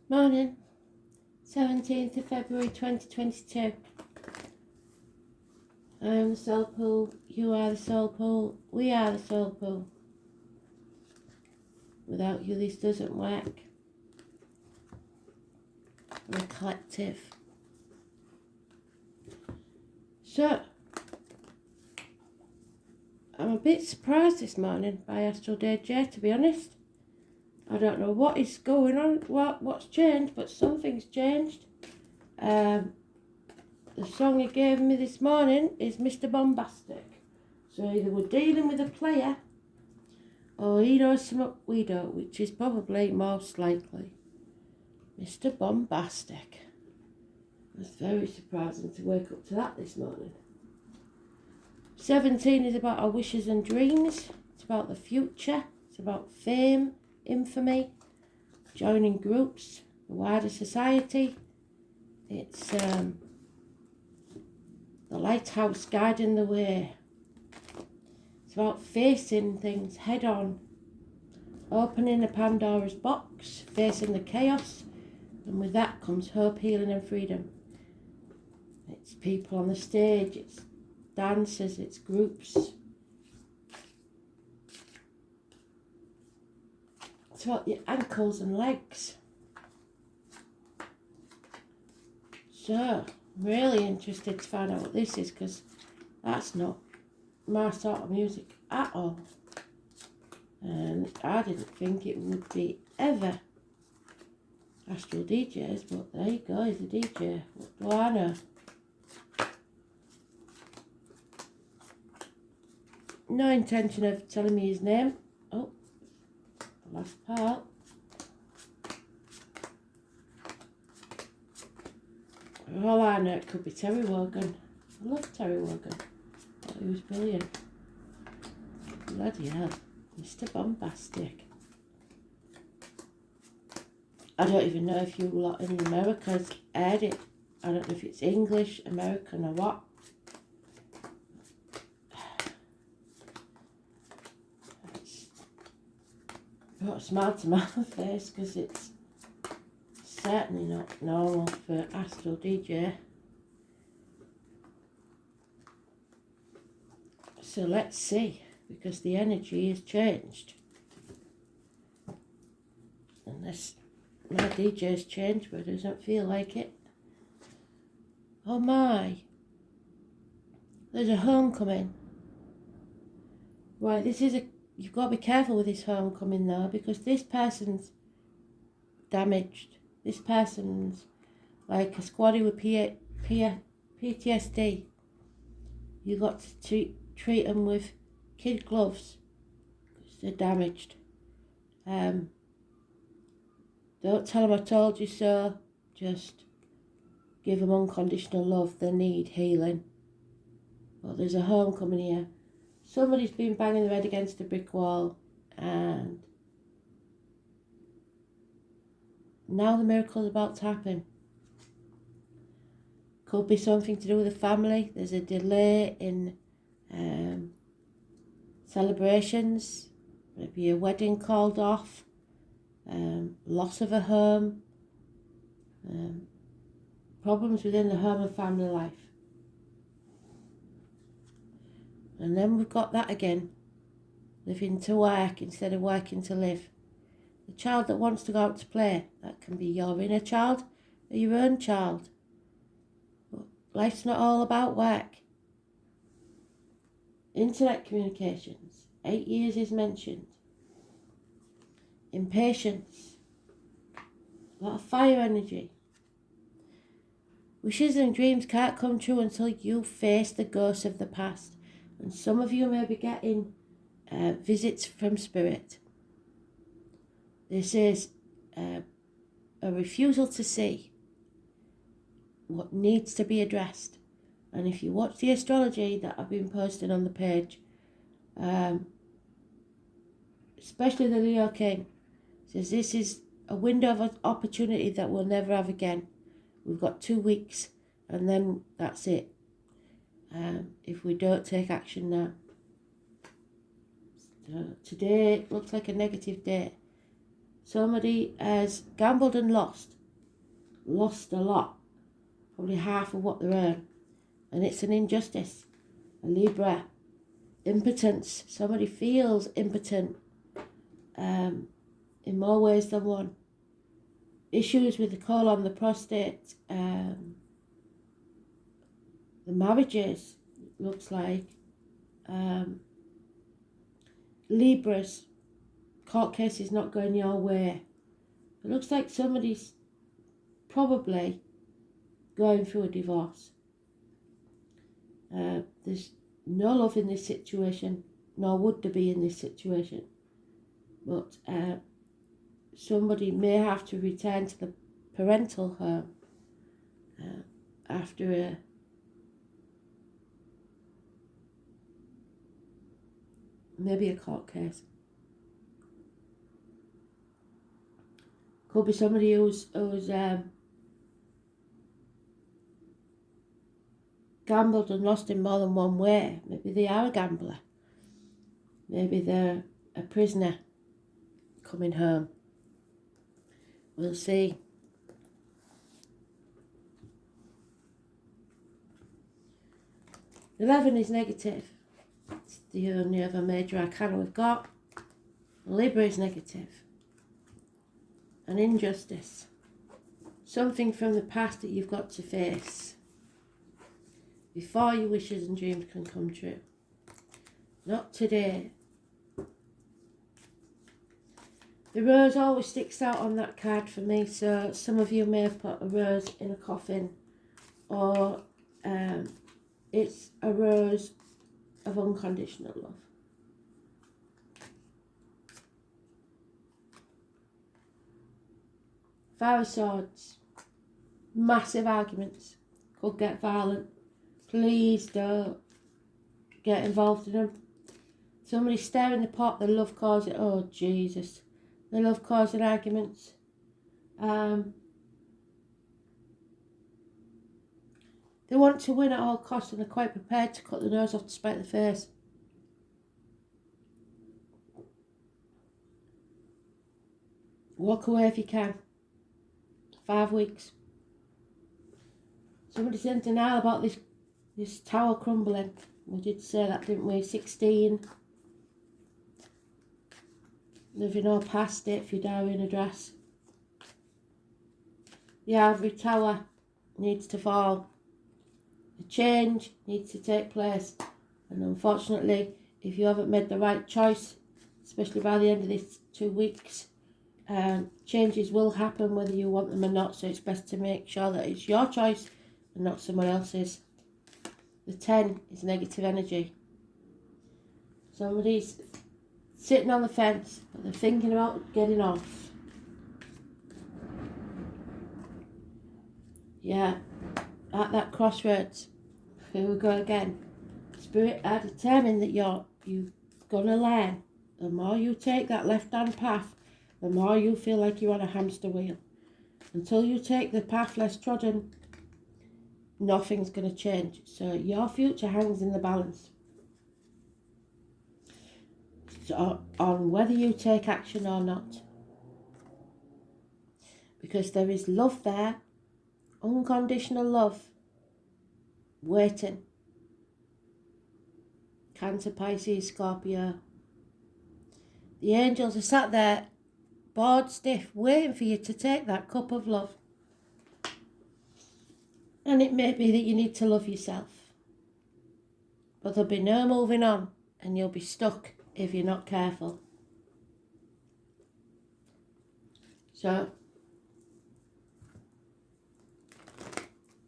Morning, 17th of February 2022. I am the soul pool, you are the soul pool, we are the soul pool. Without you this doesn't work. We're a collective. So, I'm a bit surprised this morning by Astral DJ, to be honest. I don't know what is going on, what's changed, but something's changed. The song he gave me this morning is Mr. Bombastic. So either we're dealing with a player or he knows something we don't, which is probably most likely Mr. Bombastic. It was very surprising to wake up to that this morning. 17 is about our wishes and dreams. It's about the future. It's about fame, infamy, joining groups, the wider society. It's the lighthouse guiding the way. It's about facing things head on, opening a Pandora's box, facing the chaos, and with that comes hope, healing and freedom. It's people on the stage, it's dancers, it's groups. It's about your ankles and legs. So, I'm really interested to find out what this is, because that's not my sort of music at all. And I didn't think it would be ever Astral DJs, but there you go, he's a DJ. What do I know? No intention of telling me his name. Oh, the last part. All I know, it could be Terry Wogan. I love Terry Wogan. Thought he was brilliant. Bloody hell. Mr. Bombastic. I don't even know if you lot in America aired it. I don't know if it's English, American or what. It's brought a smile to my face because it's certainly not normal for Astral DJ. So let's see, because the energy has changed. Unless my DJ's changed, but it doesn't feel like it. Oh my, there's a homecoming. Right, you've got to be careful with this homecoming though, because this person's damaged. This person's like a squaddy with PTSD. You've got to treat them with kid gloves because they're damaged. Don't tell them I told you so. Just give them unconditional love. They need healing. But there's a homecoming here. Somebody's been banging their head against a brick wall and now the miracle's about to happen. Could be something to do with the family. There's a delay in celebrations. Maybe a wedding called off. Loss of a home. Problems within the home and family life. And then we've got that again. Living to work instead of working to live. The child that wants to go out to play, that can be your inner child or your own child. But life's not all about work. Internet communications, 8 years is mentioned. Impatience, a lot of fire energy. Wishes and dreams can't come true until you face the ghosts of the past. And some of you may be getting visits from spirit. This is a refusal to see what needs to be addressed. And if you watch the astrology that I've been posting on the page, especially the Leo King, says this is a window of opportunity that we'll never have again. We've got 2 weeks and then that's it. If we don't take action now. So today looks like a negative day. Somebody has gambled and lost. lost a lot, probably half of what they earn, and it's an injustice. A Libra, impotence. Somebody feels impotent in more ways than one. Issues with the colon, the prostate, the marriages, looks like. Libras, court cases not going your way. It looks like somebody's probably going through a divorce. There's no love in this situation, nor would there be in this situation. But somebody may have to return to the parental home after maybe a court case. Could be somebody who's gambled and lost in more than one way. Maybe they are a gambler. Maybe they're a prisoner coming home. We'll see. $11 is negative. It's the only other major arcana we've got. Libra is negative. An injustice. Something from the past that you've got to face before your wishes and dreams can come true. Not today. The rose always sticks out on that card for me, so some of you may have put a rose in a coffin, or it's a rose of unconditional love. Five of Swords. Massive arguments. Could get violent. Please don't get involved in them. Somebody stirring the pot, the love causing, oh Jesus. They love causing arguments. They want to win at all costs and they're quite prepared to cut the nose off to spite the face. Walk away if you can. 5 weeks. Somebody's in denial about this tower crumbling. We did say that, didn't we? 16. Living all past it for your diary and address. The ivory tower needs to fall. A change needs to take place. And unfortunately, if you haven't made the right choice, especially by the end of these 2 weeks, changes will happen whether you want them or not. So it's best to make sure that it's your choice and not someone else's. The 10 is negative energy. Somebody's sitting on the fence, but they're thinking about getting off. Yeah, at that crossroads. Here we go again. Spirit are determined that you're gonna learn. The more you take that left-hand path, the more you feel like you're on a hamster wheel. Until you take the path less trodden, nothing's gonna change. So your future hangs in the balance. So on whether you take action or not. Because there is love there, unconditional love, waiting. Cancer, Pisces, Scorpio. The angels are sat there, bored stiff, waiting for you to take that cup of love. And it may be that you need to love yourself. But there'll be no moving on, and you'll be stuck if you're not careful. So,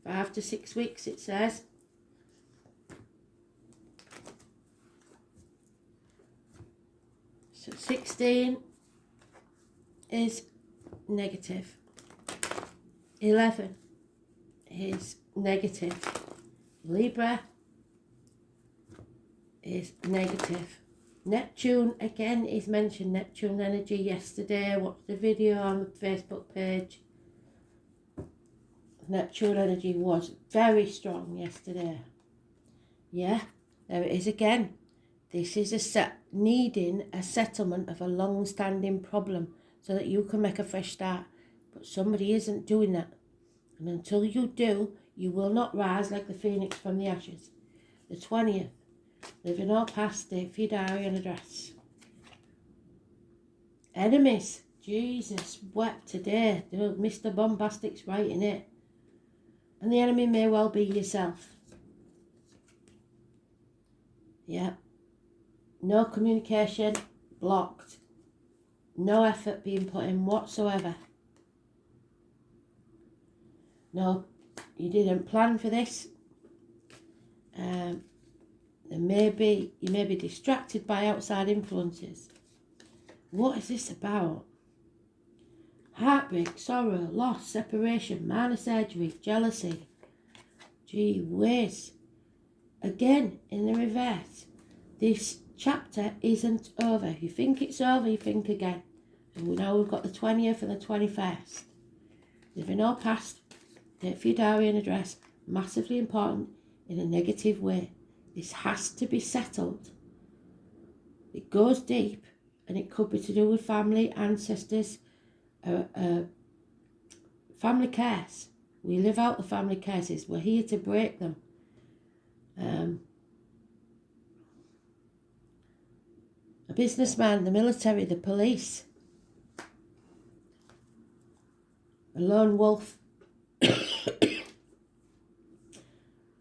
5 to 6 weeks it says. So 16 is negative. 11 is negative. Libra is negative. Neptune again is mentioned. Neptune energy yesterday. Watched the video on the Facebook page. Neptune energy was very strong yesterday. Yeah, there it is again. This is needing a settlement of a long-standing problem so that you can make a fresh start. But somebody isn't doing that. And until you do, you will not rise like the phoenix from the ashes. The 20th, living all past it for your diary and address. Enemies, Jesus wept today. Mr. Bombastic's writing it. And the enemy may well be yourself. Yeah. No communication, blocked. No effort being put in whatsoever. No, you didn't plan for this. You may be distracted by outside influences. What is this about? Heartbreak, sorrow, loss, separation, minor surgery, jealousy. Gee whiz. Again, in the reverse. This chapter isn't over. You think it's over, you think again. And now we've got the 20th and the 21st. Living all past, date for your diary and address, massively important in a negative way. This has to be settled. It goes deep, and it could be to do with family, ancestors, family cares. We live out the family cases. We're here to break them. A businessman, the military, the police, a lone wolf,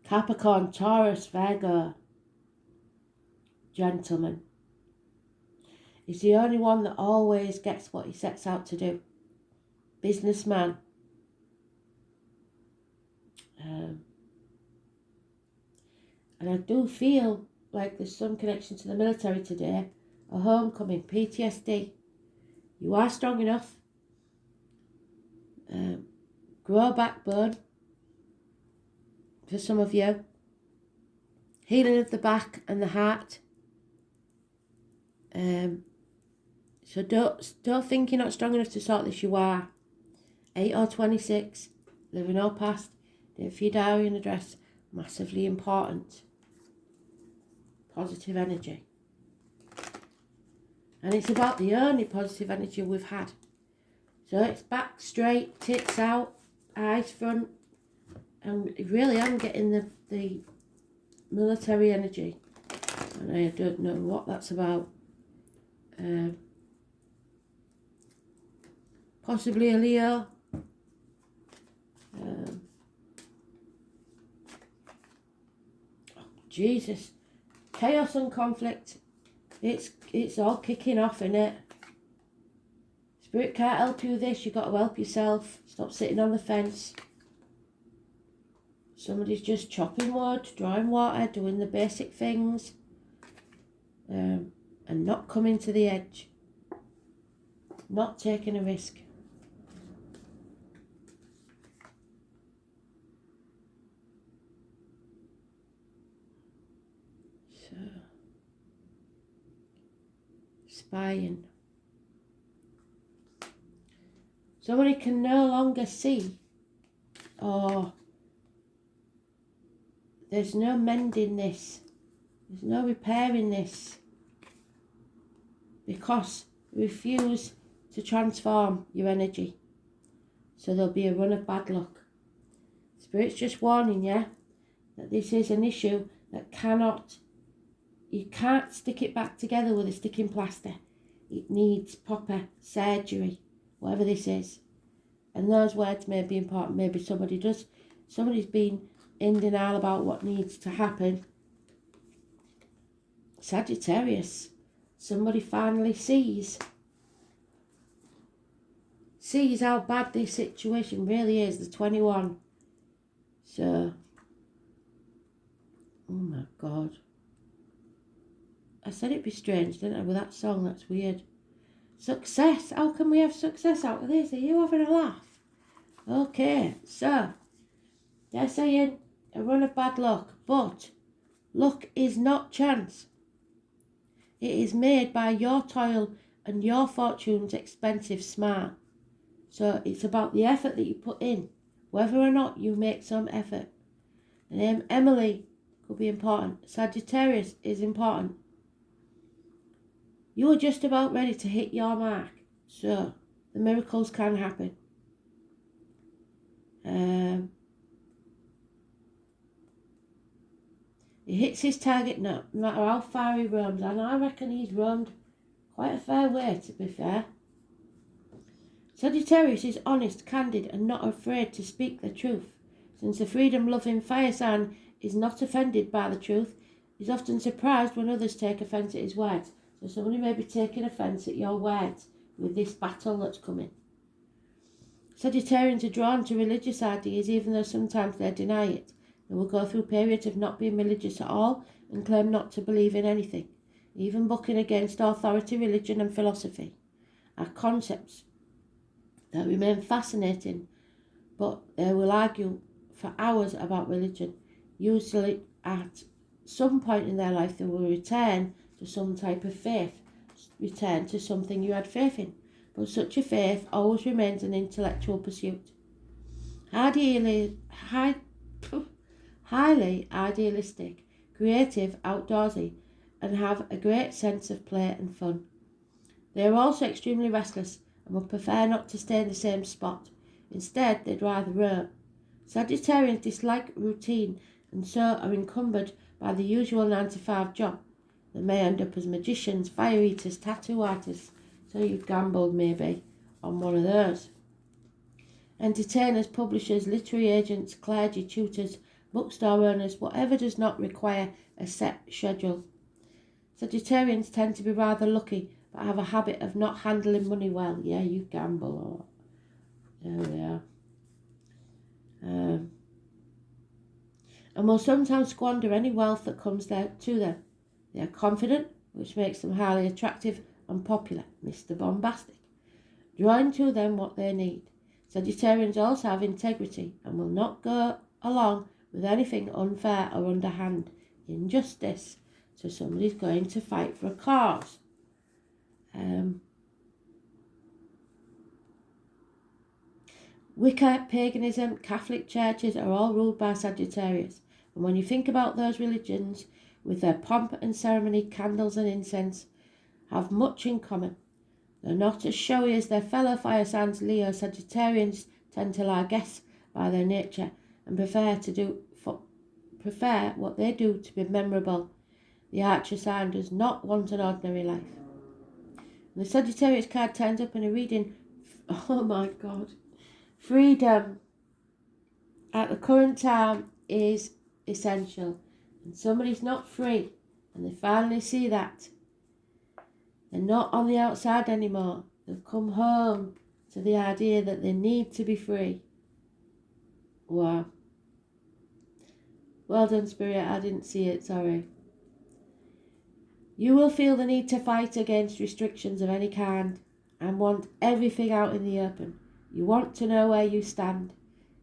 Capricorn, Taurus, Virgo, gentleman. He's the only one that always gets what he sets out to do. Businessman. And I do feel like there's some connection to the military today. A homecoming, PTSD. You are strong enough. Grow backbone. For some of you. Healing of the back and the heart. So don't think you're not strong enough to sort this. You are. 8 or 26. Living all past. Date for your diary and address. Massively important. Positive energy. And it's about the only positive energy we've had. So it's back straight, tits out, eyes front. And really I'm getting the military energy. And I don't know what that's about. Possibly a Leo. Jesus. Chaos and conflict. It's all kicking off, innit? Spirit can't help you with this. You've got to help yourself. Stop sitting on the fence. Somebody's just chopping wood, drawing water, doing the basic things. And not coming to the edge. Not taking a risk. So, spying. Somebody can no longer see, or there's no mending this, there's no repairing this, because you refuse to transform your energy. So there'll be a run of bad luck. Spirit's just warning you that this is an issue that you can't stick it back together with a sticking plaster. It needs proper surgery, whatever this is. And those words may be important. Maybe somebody's been in denial about what needs to happen. Sagittarius, somebody finally sees how bad this situation really is, the 21. So, oh my God. I said it'd be strange, didn't I, with that song? That's weird. Success. How can we have success out of this? Are you having a laugh? Okay, so they're saying a run of bad luck, but luck is not chance. It is made by your toil and your fortune's expensive smart. So it's about the effort that you put in, whether or not you make some effort. The name Emily could be important. Sagittarius is important. You are just about ready to hit your mark, so the miracles can happen. He hits his target no matter how far he roams, and I reckon he's roamed quite a fair way, to be fair. Sagittarius is honest, candid, and not afraid to speak the truth. Since the freedom-loving fire sign is not offended by the truth, he's often surprised when others take offence at his words. So somebody may be taking offence at your words with this battle that's coming. Sagittarians are drawn to religious ideas even though sometimes they deny it. They will go through periods of not being religious at all and claim not to believe in anything. Even bucking against authority, religion and philosophy are concepts that remain fascinating, but they will argue for hours about religion. Usually at some point in their life they will return to some type of faith, return to something you had faith in, but such a faith always remains an intellectual pursuit. Highly idealistic, creative, outdoorsy, and have a great sense of play and fun. They are also extremely restless and would prefer not to stay in the same spot. Instead, they'd rather roam. Sagittarians dislike routine and so are encumbered by the usual 9-to-5 job. They may end up as magicians, fire eaters, tattoo artists, so you've gambled maybe on one of those. Entertainers, publishers, literary agents, clergy, tutors, bookstore owners, whatever does not require a set schedule. Sagittarians tend to be rather lucky, but have a habit of not handling money well. Yeah, you gamble a lot. There we are. And will sometimes squander any wealth that comes there to them. They are confident, which makes them highly attractive and popular, Mr. Bombastic, drawing to them what they need. Sagittarians also have integrity and will not go along with anything unfair or underhand. Injustice. So somebody's going to fight for a cause. Wicca, paganism, Catholic churches are all ruled by Sagittarius. And when you think about those religions, with their pomp and ceremony, candles and incense, have much in common. They're not as showy as their fellow fire signs Leo. Sagittarians tend to lie guests by their nature and prefer what they do to be memorable. The Archer sign does not want an ordinary life. And the Sagittarius card turns up in a reading. Oh my God. Freedom at the current time is essential. And somebody's not free. And they finally see that. They're not on the outside anymore. They've come home to the idea that they need to be free. Wow. Well done, Spirit. I didn't see it, sorry. You will feel the need to fight against restrictions of any kind and want everything out in the open. You want to know where you stand.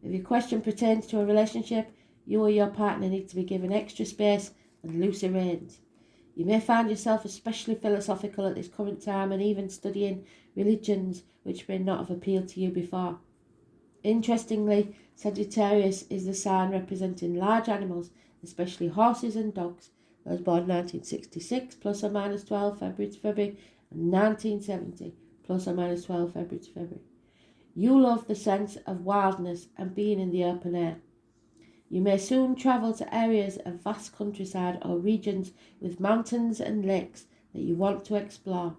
If your question pertains to a relationship, you or your partner need to be given extra space and looser reins. You may find yourself especially philosophical at this current time and even studying religions which may not have appealed to you before. Interestingly, Sagittarius is the sign representing large animals, especially horses and dogs. Those born 1966 plus or minus 12 February to February and 1970 plus or minus 12 February to February. You love the sense of wildness and being in the open air. You may soon travel to areas of vast countryside or regions with mountains and lakes that you want to explore.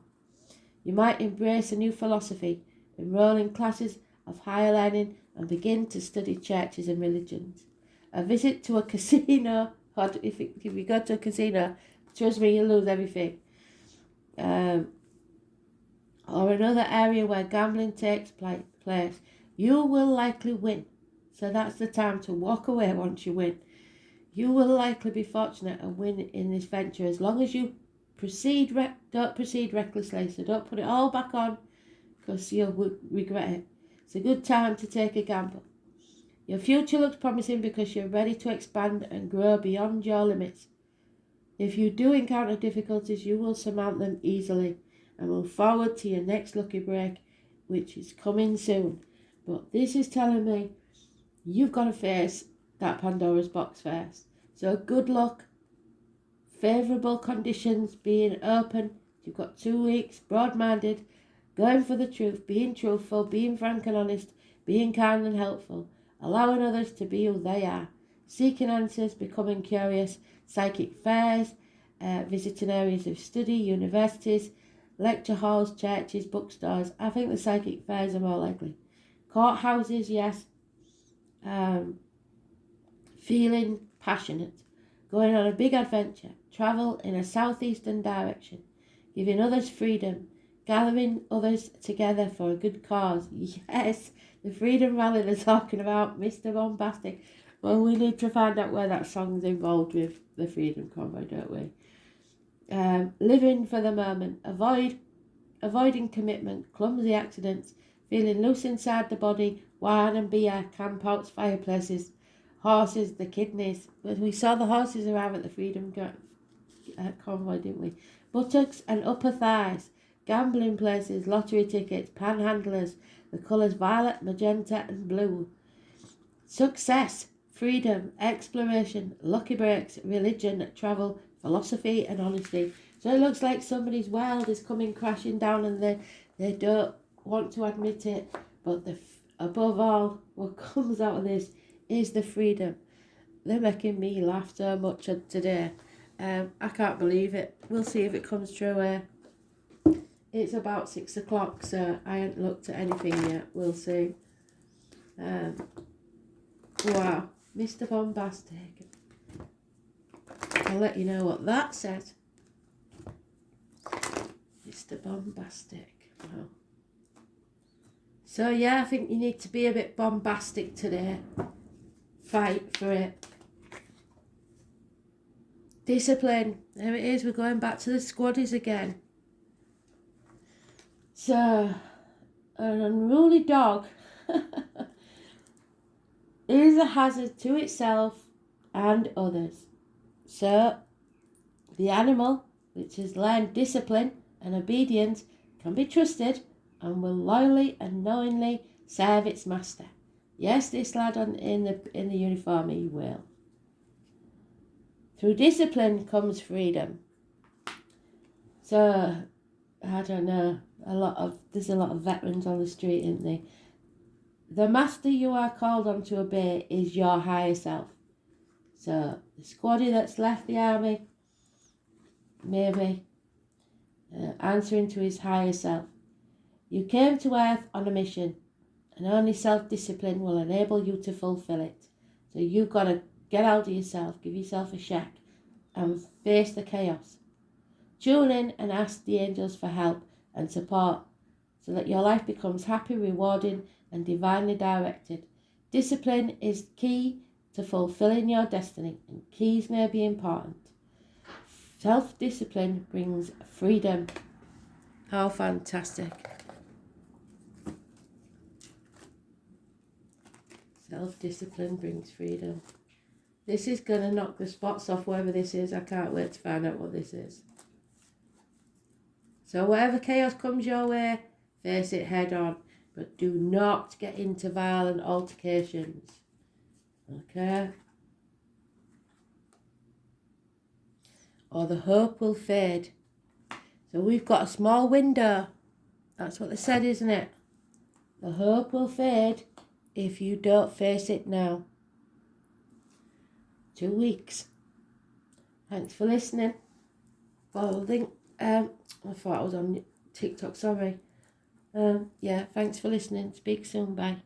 You might embrace a new philosophy, enroll in classes of higher learning and begin to study churches and religions. A visit to a casino, or if you go to a casino, trust me, you'll lose everything. Or another area where gambling takes place, you will likely win. So that's the time to walk away once you win. You will likely be fortunate and win in this venture as long as you don't proceed recklessly. So don't put it all back on because you'll regret it. It's a good time to take a gamble. Your future looks promising because you're ready to expand and grow beyond your limits. If you do encounter difficulties, you will surmount them easily and move forward to your next lucky break, which is coming soon. But this is telling me you've got to face that Pandora's box first. So good luck, favourable conditions, being open. You've got 2 weeks, broad-minded, going for the truth, being truthful, being frank and honest, being kind and helpful. allowing others to be who they are, seeking answers, becoming curious, psychic fairs, visiting areas of study, universities, lecture halls, churches, bookstores. I think the psychic fairs are more likely. Courthouses, yes. Feeling passionate, going on a big adventure, travel in a southeastern direction, giving others freedom, gathering others together for a good cause. Yes, the freedom rally they're talking about, Mr. Bombastic. Well, we need to find out where that song's involved with the Freedom Convoy, don't we? Living for the moment, avoiding commitment, clumsy accidents, feeling loose inside the body, wine and beer, campouts, fireplaces, horses, the kidneys. We saw the horses arrive at the Freedom Convoy, didn't we? Buttocks and upper thighs, gambling places, lottery tickets, panhandlers, the colours violet, magenta and blue. Success, freedom, exploration, lucky breaks, religion, travel, philosophy and honesty. So it looks like somebody's world is coming crashing down and they don't want to admit it. But above all, what comes out of this is the freedom. They're making me laugh so much today. I can't believe it. We'll see if it comes true. It's about 6 o'clock, so I haven't looked at anything yet. We'll see. Wow, Mr. Bombastic. I'll let you know what that says. Mr. Bombastic. Wow. So yeah, I think you need to be a bit bombastic today. Fight for it. Discipline. There it is. We're going back to the squaddies again. So, an unruly dog is a hazard to itself and others. So, the animal, which has learned discipline and obedience, can be trusted and will loyally and knowingly serve its master. Yes, this lad in the uniform, he will. Through discipline comes freedom. So, I don't know, there's a lot of veterans on the street, isn't there? The master you are called on to obey is your higher self. So, the squaddie that's left the army, maybe answering to his higher self. You came to Earth on a mission, and only self-discipline will enable you to fulfill it. So you've got to get out of yourself, give yourself a check, and face the chaos. Tune in and ask the angels for help and support so that your life becomes happy, rewarding, and divinely directed. Discipline is key to fulfilling your destiny, and keys may be important. Self-discipline brings freedom. How fantastic. Self-discipline brings freedom. This is going to knock the spots off whoever this is. I can't wait to find out what this is. So whatever chaos comes your way, face it head on. But do not get into violent altercations. Okay? Or the hope will fade. So we've got a small window. That's what they said, isn't it? The hope will fade if you don't face it now. 2 weeks. Thanks for listening. Following. I thought I was on TikTok, sorry. Yeah, thanks for listening. Speak soon. Bye.